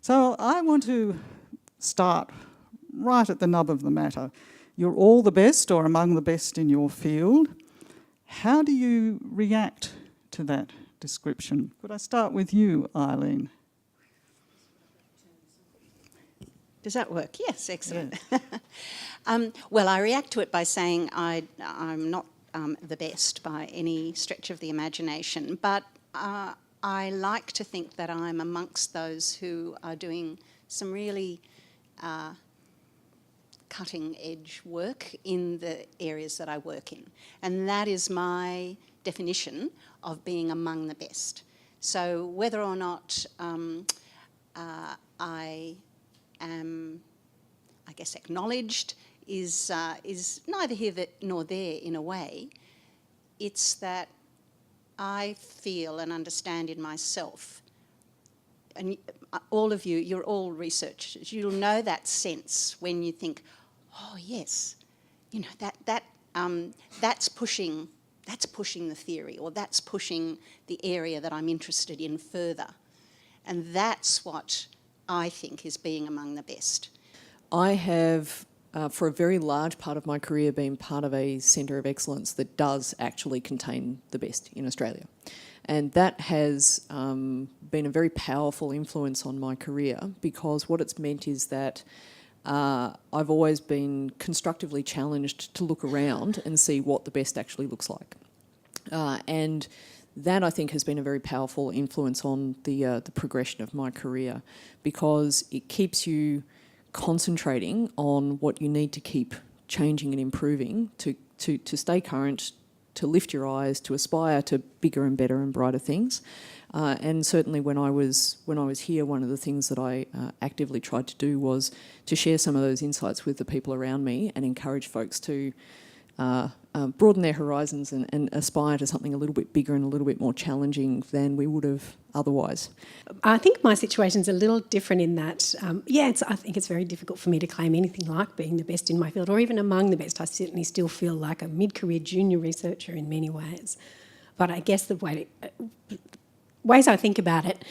So I want to start right at the nub of the matter. You're all the best or among the best in your field. How do you react to that description? Could I start with you, Eileen? Does that work? Yes, excellent. Yes. Well, I react to it by saying I'm not the best by any stretch of the imagination, but I like to think that I'm amongst those who are doing some really cutting-edge work in the areas that I work in. And that is my definition of being among the best. So whether or not I am, I guess, acknowledged is neither here nor there in a way. It's that I feel and understand in myself, and all of you, you're all researchers, you'll know that sense when you think, oh yes, you know, that's pushing the theory, or that's pushing the area that I'm interested in further. And that's what I think is being among the best. I have, for a very large part of my career, been part of a centre of excellence that does actually contain the best in Australia. And that has been a very powerful influence on my career, because what it's meant is that I've always been constructively challenged to look around and see what the best actually looks like. And that, I think, has been a very powerful influence on the progression of my career, because it keeps you concentrating on what you need to keep changing and improving to stay current, to lift your eyes, to aspire to bigger and better and brighter things. And certainly when I was here, one of the things that I actively tried to do was to share some of those insights with the people around me and encourage folks to broaden their horizons and aspire to something a little bit bigger and a little bit more challenging than we would have otherwise. I think my situation's a little different in that, I think it's very difficult for me to claim anything like being the best in my field, or even among the best. I certainly still feel like a mid-career junior researcher in many ways. But I guess the ways I think about it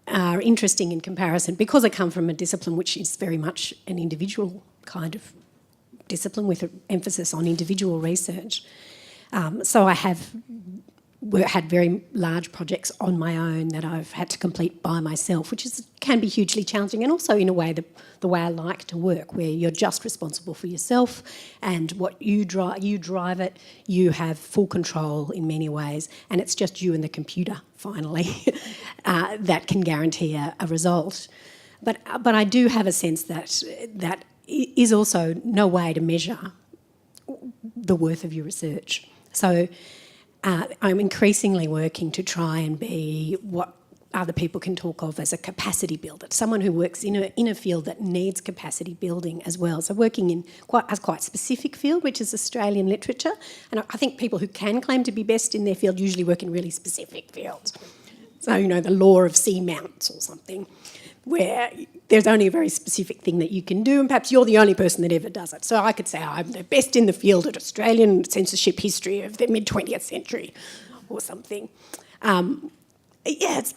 are interesting in comparison, because I come from a discipline which is very much an individual kind of discipline with an emphasis on individual research. So I have had very large projects on my own that I've had to complete by myself, which can be hugely challenging, and also in a way the way I like to work, where you're just responsible for yourself and what you drive it, you have full control in many ways, and it's just you and the computer, finally, that can guarantee a result. But I do have a sense that is also no way to measure the worth of your research. So I'm increasingly working to try and be what other people can talk of as a capacity builder, someone who works in a field that needs capacity building as well. So working in a quite specific field, which is Australian literature. And I think people who can claim to be best in their field usually work in really specific fields. So, you know, the law of seamounts or something, where there's only a very specific thing that you can do, and perhaps you're the only person that ever does it. So I could say I'm the best in the field at Australian censorship history of the mid-20th century or something. It's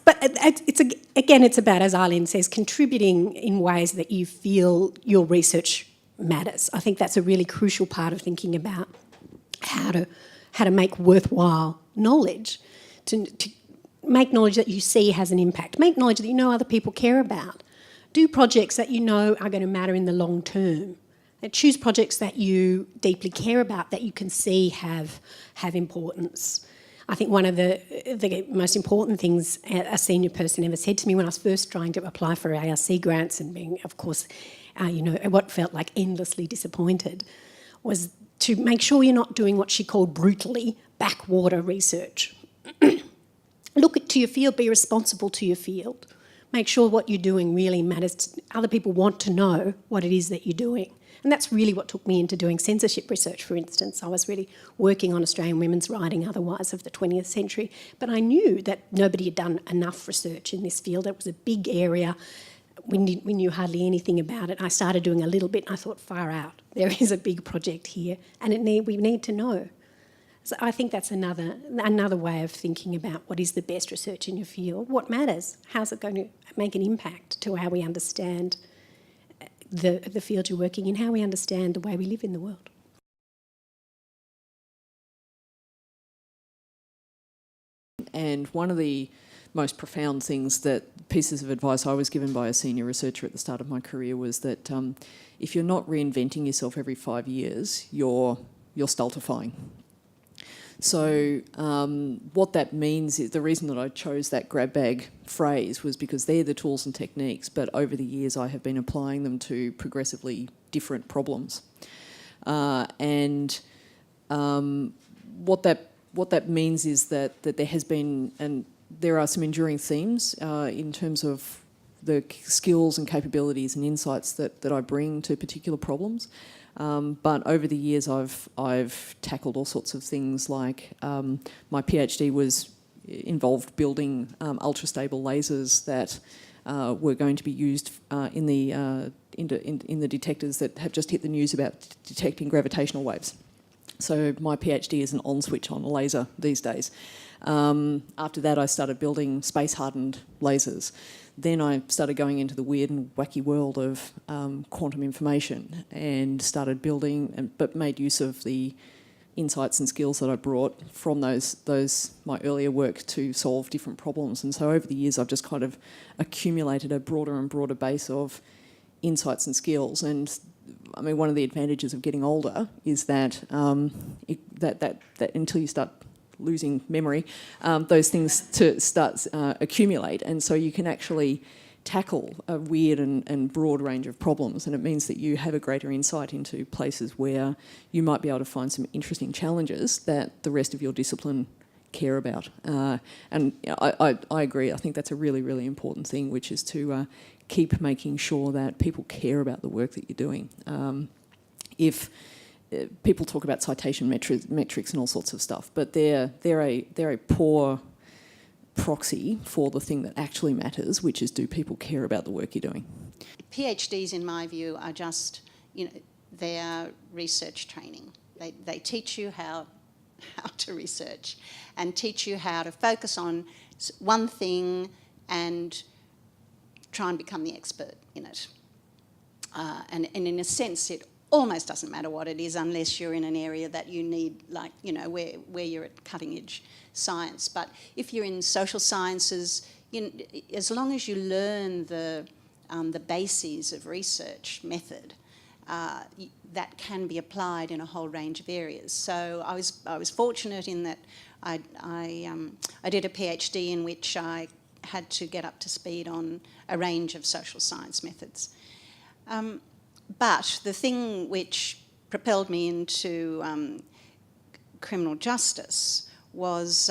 about, as Eileen says, contributing in ways that you feel your research matters. I think that's a really crucial part of thinking about how to make worthwhile knowledge, to make knowledge that you see has an impact. Make knowledge that you know other people care about. Do projects that you know are going to matter in the long term. And choose projects that you deeply care about, that you can see have importance. I think one of the most important things a senior person ever said to me when I was first trying to apply for ARC grants and being, of course, what felt like endlessly disappointed, was to make sure you're not doing what she called brutally backwater research. Look to your field, be responsible to your field. Make sure what you're doing really matters. Other people want to know what it is that you're doing. And that's really what took me into doing censorship research, for instance. I was really working on Australian women's writing otherwise of the 20th century, but I knew that nobody had done enough research in this field. It was a big area. We knew hardly anything about it. I started doing a little bit and I thought, far out, there is a big project here and we need to know. So I think that's another way of thinking about what is the best research in your field, what matters, how's it going to make an impact to how we understand the field you're working in, how we understand the way we live in the world. And one of the most profound pieces of advice I was given by a senior researcher at the start of my career was that if you're not reinventing yourself every 5 years, you're stultifying. So what that means is, the reason that I chose that grab bag phrase was because they're the tools and techniques, but over the years I have been applying them to progressively different problems. What that means is that there has been, and there are some enduring themes in terms of the skills and capabilities and insights that I bring to particular problems. But over the years, I've tackled all sorts of things like my PhD was involved building ultra-stable lasers that were going to be used in the detectors that have just hit the news about detecting gravitational waves. So my PhD is an on switch on a laser these days. After that, I started building space-hardened lasers. Then I started going into the weird and wacky world of quantum information and started building, but made use of the insights and skills that I brought from my earlier work to solve different problems. And so over the years, I've just kind of accumulated a broader and broader base of insights and skills. And I mean, one of the advantages of getting older is that that until you start losing memory, those things start accumulate, and so you can actually tackle a weird and broad range of problems, and it means that you have a greater insight into places where you might be able to find some interesting challenges that the rest of your discipline care about. And I agree, I think that's a really, really important thing, which is to keep making sure that people care about the work that you're doing. If people talk about citation metrics and all sorts of stuff, but they're a poor proxy for the thing that actually matters, which is, do people care about the work you're doing? PhDs, in my view, are just, they are research training. They teach you how to research and teach you how to focus on one thing and try and become the expert in it. And in a sense, it almost doesn't matter what it is unless you're in an area that you need, like, where you're at cutting edge science. But if you're in social sciences, as long as you learn the bases of research method, that can be applied in a whole range of areas. So I was fortunate in that I did a PhD in which I had to get up to speed on a range of social science methods. But the thing which propelled me into criminal justice was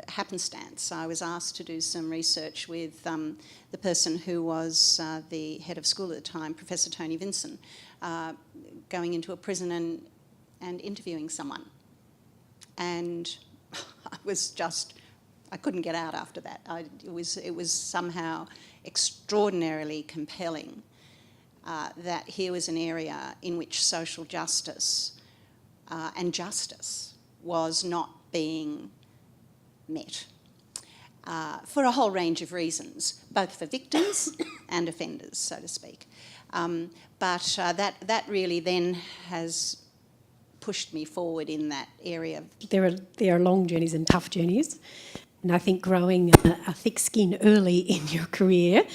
happenstance. I was asked to do some research with the person who was the head of school at the time, Professor Tony Vinson, going into a prison and interviewing someone. And I couldn't get out after that. It was somehow extraordinarily compelling that here was an area in which social justice and justice was not being met for a whole range of reasons, both for victims and offenders, so to speak. But that really then has pushed me forward in that area. There are long journeys and tough journeys. And I think growing a thick skin early in your career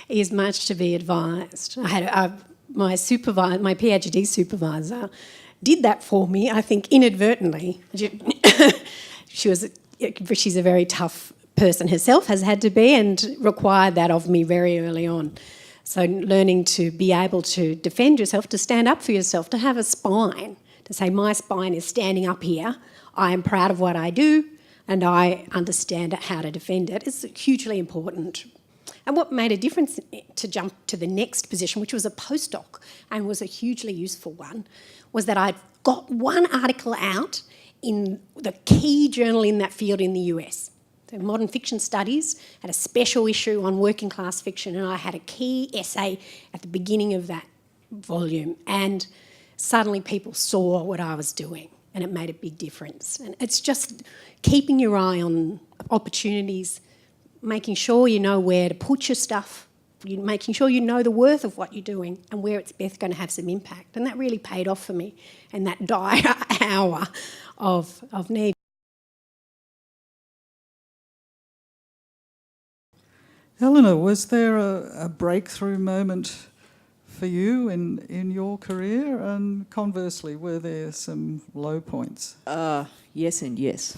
is much to be advised. I had my PhD supervisor did that for me, I think inadvertently. She's a very tough person herself, has had to be, and required that of me very early on. So learning to be able to defend yourself, to stand up for yourself, to have a spine, to say my spine is standing up here, I am proud of what I do, and I understand how to defend it, is hugely important. And what made a difference to jump to the next position, which was a postdoc and was a hugely useful one, was that I'd got one article out in the key journal in that field in the US. So Modern Fiction Studies had a special issue on working class fiction, and I had a key essay at the beginning of that volume, and suddenly people saw what I was doing. and it made a big difference. And it's just keeping your eye on opportunities, making sure you know where to put your stuff, making sure you know the worth of what you're doing and where it's best going to have some impact. And that really paid off for me in that dire hour of need. Elanor, was there a breakthrough moment for you in your career? And conversely, were there some low points? Yes and yes.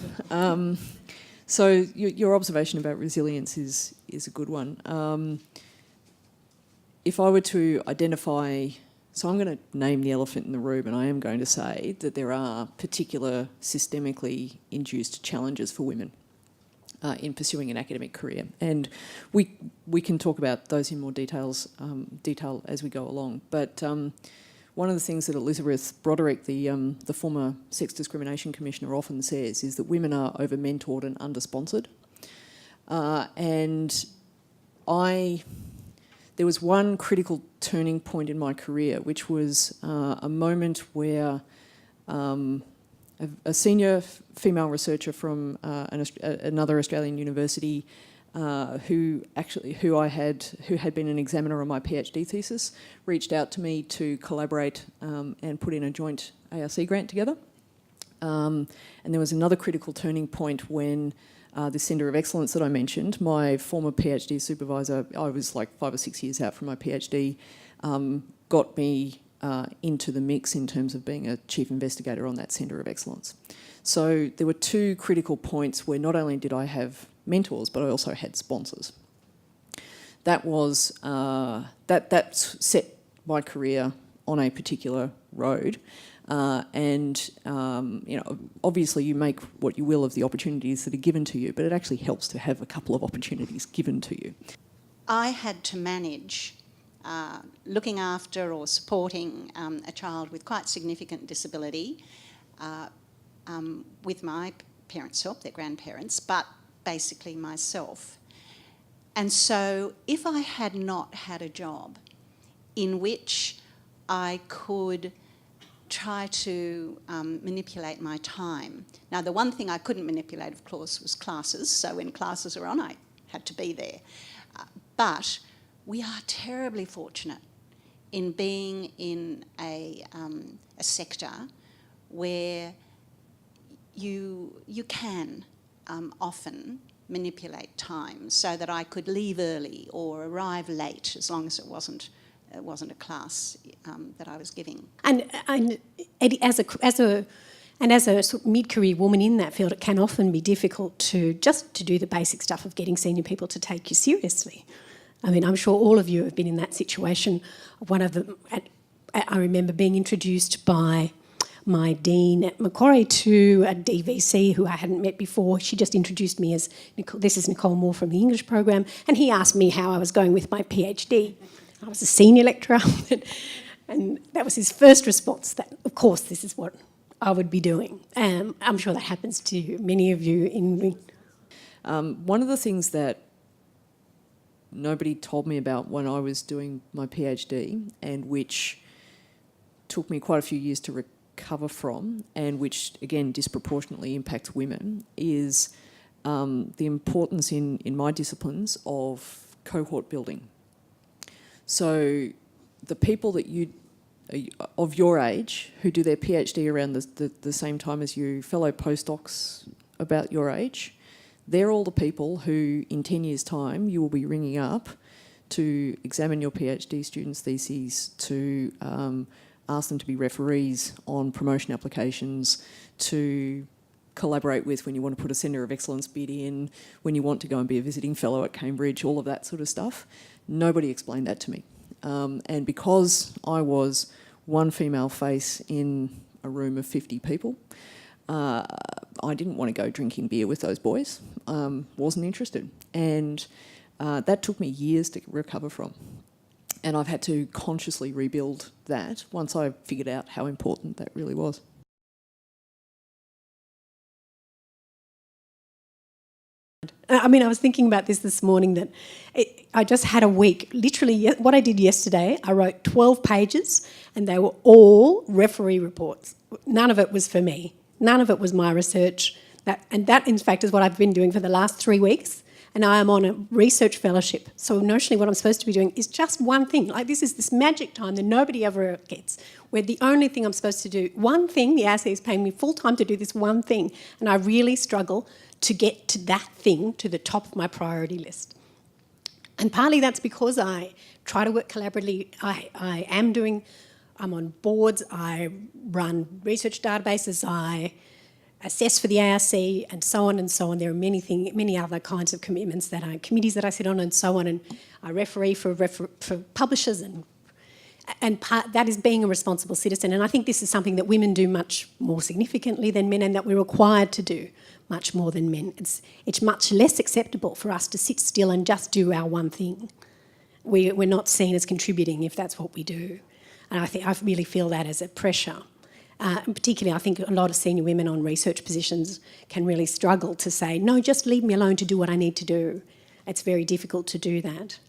So your observation about resilience is a good one. If I were to identify, so I'm going to name the elephant in the room, and I am going to say that there are particular systemically induced challenges for women in pursuing an academic career, and we can talk about those in more detail as we go along. But one of the things that Elizabeth Broderick, the former Sex Discrimination Commissioner, often says is that women are over-mentored and under-sponsored. And there was one critical turning point in my career, which was a moment where a senior female researcher from another Australian university who had been an examiner on my PhD thesis reached out to me to collaborate and put in a joint ARC grant together. And there was another critical turning point when the Centre of Excellence that I mentioned, my former PhD supervisor, I was like 5 or 6 years out from my PhD, got me into the mix in terms of being a chief investigator on that Centre of Excellence. So there were two critical points where not only did I have mentors, but I also had sponsors. That was that set my career on a particular road, and you know, obviously you make what you will of the opportunities that are given to you, but it actually helps to have a couple of opportunities given to you. I had to manage looking after or supporting a child with quite significant disability with my parents' help, their grandparents, but basically myself. And so if I had not had a job in which I could try to manipulate my time. Now, the one thing I couldn't manipulate, of course, was classes. So when classes are on, I had to be there. But we are terribly fortunate in being in a sector where you can often manipulate time so that I could leave early or arrive late, as long as it wasn't a class that I was giving. And as a sort of mid-career woman in that field, it can often be difficult to do the basic stuff of getting senior people to take you seriously. I mean, I'm sure all of you have been in that situation. One of them, I remember being introduced by my dean at Macquarie to a DVC who I hadn't met before. She just introduced me as, this is Nicole Moore from the English program, and he asked me how I was going with my PhD. I was a senior lecturer, and that was his first response, that, of course, this is what I would be doing. I'm sure that happens to many of you in... One of the things that nobody told me about when I was doing my PhD, and which took me quite a few years to recover from, and which, again, disproportionately impacts women, is the importance in my disciplines of cohort building. So the people that of your age who do their PhD around the same time as you, fellow postdocs about your age, they're all the people who in 10 years' time you will be ringing up to examine your PhD students' theses, to ask them to be referees on promotion applications, to collaborate with when you want to put a Centre of Excellence bid in, when you want to go and be a visiting fellow at Cambridge, all of that sort of stuff. Nobody explained that to me. And because I was one female face in a room of 50 people, I didn't want to go drinking beer with those boys, wasn't interested. And that took me years to recover from. And I've had to consciously rebuild that once I figured out how important that really was. I mean, I was thinking about this morning, that I just had a week. Literally, what I did yesterday, I wrote 12 pages and they were all referee reports. None of it was for me. None of it was my research. That, in fact, is what I've been doing for the last 3 weeks. And I am on a research fellowship. So notionally what I'm supposed to be doing is just one thing. Like this is this magic time that nobody ever gets, where the only thing I'm supposed to do, one thing, the ASA is paying me full time to do this one thing. And I really struggle to get to that thing to the top of my priority list. And partly that's because I try to work collaboratively. I'm on boards, I run research databases, I assess for the ARC and so on and so on. There are many other kinds of commitments committees that I sit on and so on, and I referee for publishers and that is being a responsible citizen. And I think this is something that women do much more significantly than men, and that we're required to do much more than men. It's much less acceptable for us to sit still and just do our one thing. We're not seen as contributing if that's what we do. And I really feel that as a pressure. And particularly, I think a lot of senior women on research positions can really struggle to say, no, just leave me alone to do what I need to do. It's very difficult to do that.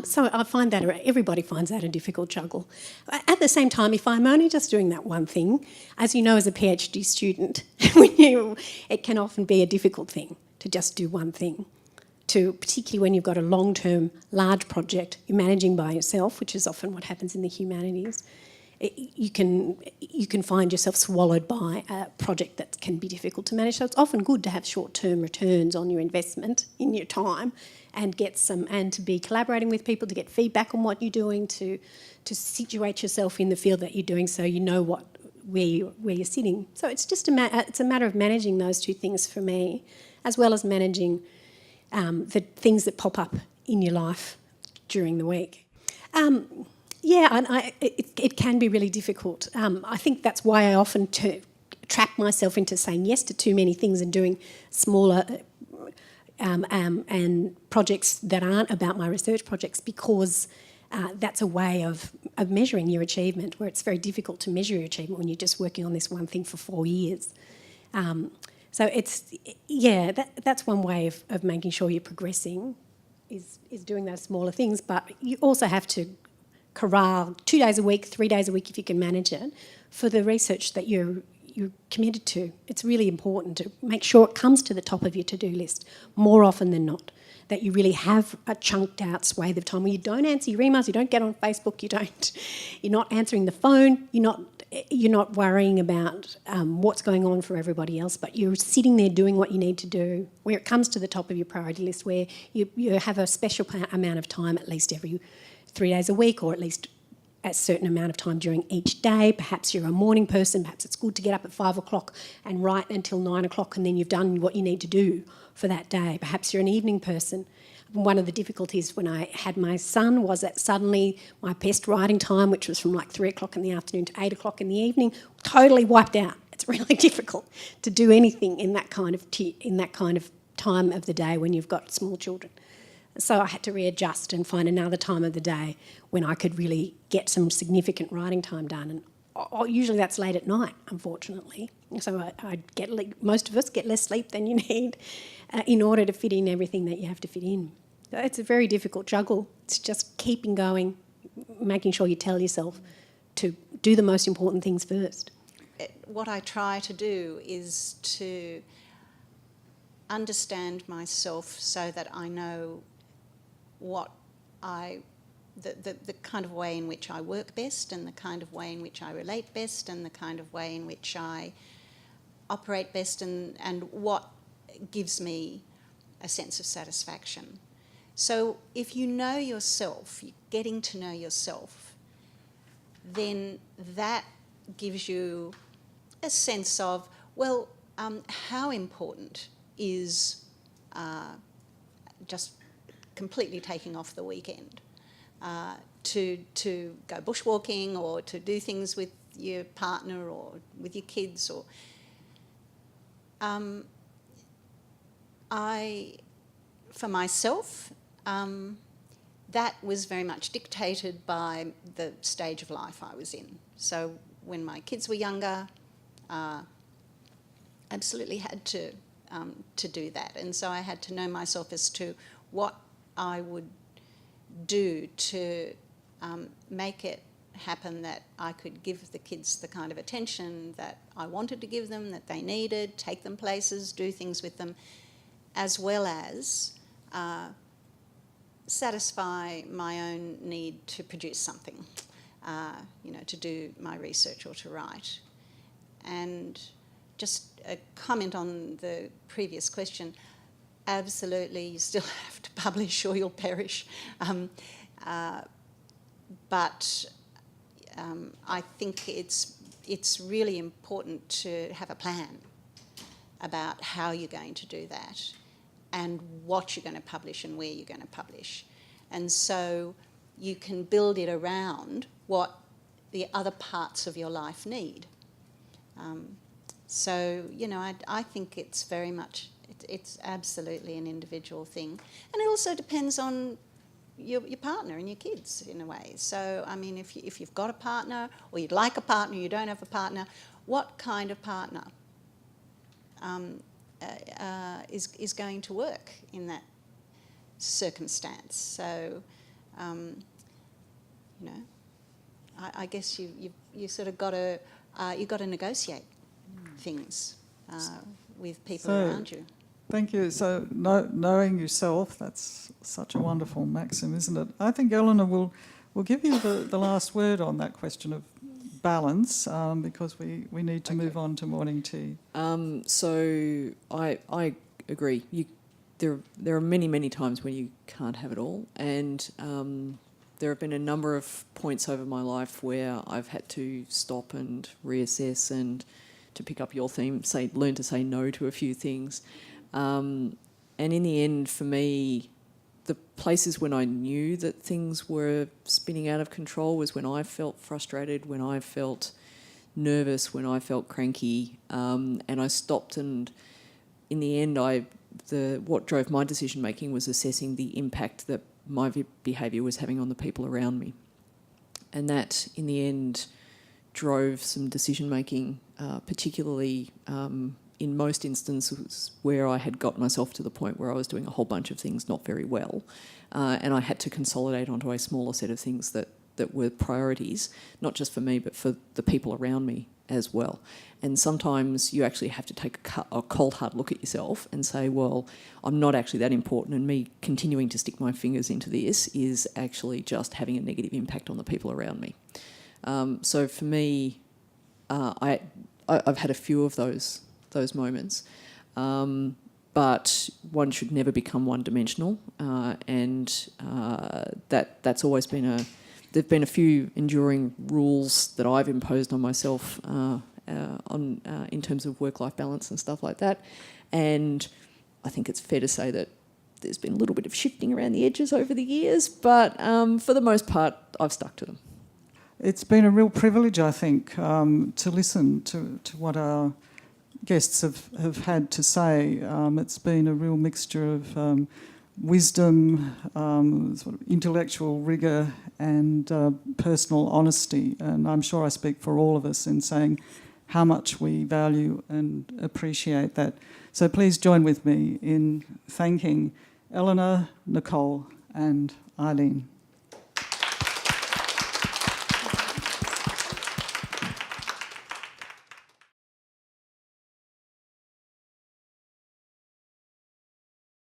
So I find that everybody finds that a difficult juggle. At the same time, if I'm only just doing that one thing, as you know as a PhD student, it can often be a difficult thing to just do one thing. Particularly when you've got a long-term, large project you're managing by yourself, which is often what happens in the humanities. You can find yourself swallowed by a project that can be difficult to manage. So it's often good to have short-term returns on your investment in your time and to be collaborating with people, to get feedback on what you're doing, to situate yourself in the field that you're doing so you know where you're sitting. So it's just it's a matter of managing those two things for me, as well as managing the things that pop up in your life during the week. It can be really difficult. I think that's why I often trap myself into saying yes to too many things and doing smaller and projects that aren't about my research projects, because that's a way of measuring your achievement, where it's very difficult to measure your achievement when you're just working on this one thing for 4 years. So that's one way of making sure you're progressing, is doing those smaller things. But you also have to corral 2 days a week, 3 days a week if you can manage it, for the research that you're committed to. It's really important to make sure it comes to the top of your to-do list more often than not, that you really have a chunked out swathe of time where you don't answer your emails, you don't get on Facebook, you're not answering the phone, you're not worrying about what's going on for everybody else, but you're sitting there doing what you need to do, where it comes to the top of your priority list, where you have a special amount of time at least every 3 days a week, or at least a certain amount of time during each day. Perhaps you're a morning person, perhaps it's good to get up at 5 o'clock and write until 9 o'clock and then you've done what you need to do for that day. Perhaps you're an evening person. One of the difficulties when I had my son was that suddenly my best writing time, which was from like 3 o'clock in the afternoon to 8 o'clock in the evening, totally wiped out. It's really difficult to do anything in that kind of time of the day when you've got small children. So I had to readjust and find another time of the day when I could really get some significant writing time done. And usually that's late at night, unfortunately. So most of us get less sleep than you need in order to fit in everything that you have to fit in. So it's a very difficult juggle. It's just keeping going, making sure you tell yourself to do the most important things first. What I try to do is to understand myself so that I know the kind of way in which I work best, and the kind of way in which I relate best, and the kind of way in which I operate best, and what gives me a sense of satisfaction. So if you know yourself, you're getting to know yourself, then that gives you a sense of, well, how important is just completely taking off the weekend to go bushwalking, or to do things with your partner or with your kids, or for myself, that was very much dictated by the stage of life I was in. So when my kids were younger, absolutely had to do that, and so I had to know myself as to what I would do to make it happen that I could give the kids the kind of attention that I wanted to give them, that they needed, take them places, do things with them, as well as satisfy my own need to produce something, to do my research or to write. And just a comment on the previous question, absolutely, you still have to publish or you'll perish. But I think it's really important to have a plan about how you're going to do that and what you're going to publish and where you're going to publish. And so you can build it around what the other parts of your life need. I think it's very much, it's absolutely an individual thing. And it also depends on your partner and your kids in a way. So, I mean, if you've got a partner or you'd like a partner, you don't have a partner, what kind of partner is going to work in that circumstance? So, I guess you sort of got to negotiate things with people around you. Thank you. So knowing yourself, that's such a wonderful maxim, isn't it? I think Elanor will give you the last word on that question of balance, because we need to move on to morning tea. So I agree. There are many times when you can't have it all, and there have been a number of points over my life where I've had to stop and reassess, and to pick up your theme, learn to say no to a few things. And in the end, for me, the places when I knew that things were spinning out of control was when I felt frustrated, when I felt nervous, when I felt cranky, and I stopped. And in the end, what drove my decision making was assessing the impact that my behaviour was having on the people around me, and that in the end drove some decision making, particularly in most instances where I had got myself to the point where I was doing a whole bunch of things not very well, and I had to consolidate onto a smaller set of things that were priorities, not just for me but for the people around me as well. And sometimes you actually have to take a cold hard look at yourself and say, well, I'm not actually that important, and me continuing to stick my fingers into this is actually just having a negative impact on the people around me. So for me, I've had a few of those moments, but one should never become one-dimensional, and that's always been there've been a few enduring rules that I've imposed on myself in terms of work-life balance and stuff like that, and I think it's fair to say that there's been a little bit of shifting around the edges over the years, but for the most part, I've stuck to them. It's been a real privilege, I think, to listen to what our guests have had to say. It's been a real mixture of wisdom, sort of intellectual rigour and personal honesty. And I'm sure I speak for all of us in saying how much we value and appreciate that. So please join with me in thanking Elanor, Nicole and Eileen.